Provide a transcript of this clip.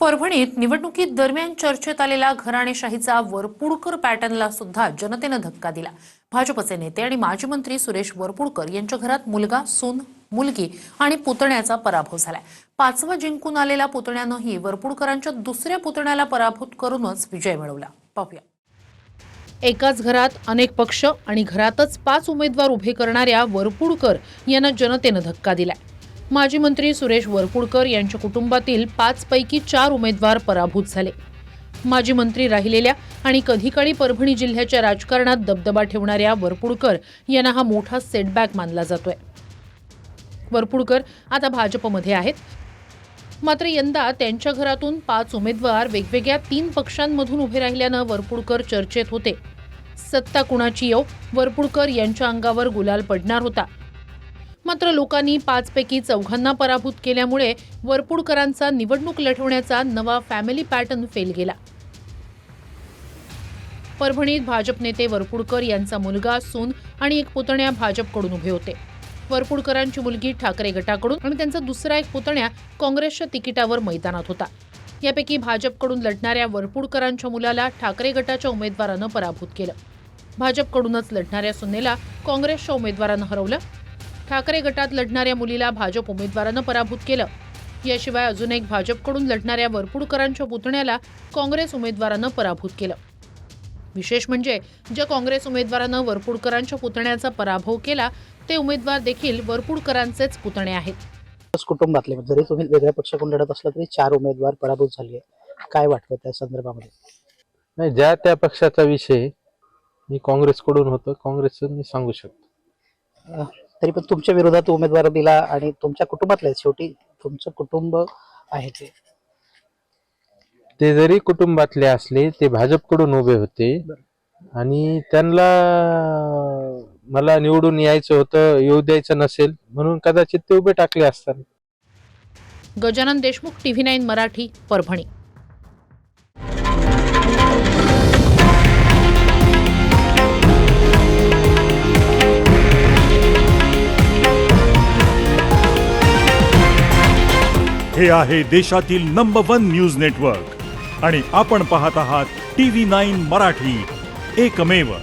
परभणीत निवडणुकीत दरम्यान चर्चेत आलेला घराणेशाहीचा वरपुडकर पॅटर्नला सुद्धा जनतेनं धक्का दिला। भाजपचे नेते आणि माजी मंत्री सुरेश वरपुडकर यांच्या घरात मुलगा, सून, मुलगी आणि पुतण्याचा पराभव झालाय। पाचवा जिंकून आलेल्या पुतण्यानंही वरपुडकरांच्या दुसऱ्या पुतण्याला पराभूत करूनच विजय मिळवला। पाहूया। एकाच घरात अनेक पक्ष आणि घरातच 5 उमेदवार उभे करणाऱ्या वरपुडकर यांना जनतेनं धक्का दिलाय। माजी मंत्री सुरेश वरपुडकर यांच्या कुटुंबातील 5 पैकी 4 उमेदवार पराभूत झाले। माजी मंत्री राहिलेल्या आणि कधीकाळी परभणी जिल्ह्याच्या राजकारणात दबदबा ठेवणाऱ्या वरपुडकर यांना हा मोठा सेटबॅक मानला जातोय। वरपुडकर आता भाजपमध्ये आहेत, मात्र यंदा त्यांच्या घरातून 5 उमेदवार वेगवेगळ्या 3 पक्षांमधून उभे राहिल्यानं वरपुडकर चर्चेत होते। सत्ता कुणाची येवो, वरपुडकर यांच्या अंगावर गुलाल पडणार होता। मात्र लोकांनी 5 पैकी 4 पराभूत केल्यामुळे वरपुडकरांचा निवडणूक लढवण्याचा नवा फॅमिली पॅटर्न फेल गेला। परभणीत भाजप नेते वरपुडकर यांचा मुलगा, सून आणि एक पुतण्या भाजपकडून उभे होते। वरपुडकरांची मुलगी ठाकरे गटाकडून आणि त्यांचा दुसरा एक पुतण्या काँग्रेसच्या तिकिटावर मैदानात होता। यापैकी भाजपकडून लढणाऱ्या वरपुडकरांच्या मुलाला ठाकरे गटाच्या उमेदवारानं पराभूत केलं। भाजपकडूनच लढणाऱ्या सुनेला काँग्रेसच्या उमेदवारानं हरवलं। ठाकरे गटात लढणाऱ्या मुलीला भाजप उमेदवारानं पराभूत केलं। याशिवाय अजून एक भाजपकडून लढणाऱ्या वरपुडकरांच्या पुतण्याला काँग्रेस उमेदवारानं पराभूत केलं। विशेष म्हणजे ज्या काँग्रेस उमेदवारानं वरपुडकरांच्या पुतण्याचा पराभव केला ते उमेदवार देखील वरपुडकरांचेच पुतणे आहेत। कुटुंबातले जरी तुम्ही वेगळ्या पक्षाकडून लढत असला तरी 4 उमेदवार पराभूत झाले आहे, काय वाटतं त्या संदर्भामध्ये? नाही, ज्या त्या पक्षाचा विषय मी काँग्रेसकडून होतो, काँग्रेसचं मी सांगू शकतो। तरी पण तुमच्या विरोधात उमेदवार दिला आणि तुमच्या कुटुंबातले, शेवटी तुमचं कुटुंब आहे ते जरी कुटुंबातले असले ते भाजपकडून उभे होते आणि त्यांना मला निवडून यायचं होतं, येऊ द्यायचं नसेल म्हणून कदाचित ते उभे टाकले असतात। गजानन देशमुख, TV9 मराठी, परभणी। हे आहे देशातील नंबर 1 न्यूज नेटवर्क आणि आपण पाहत आहात TV9 मराठी, एकमेव।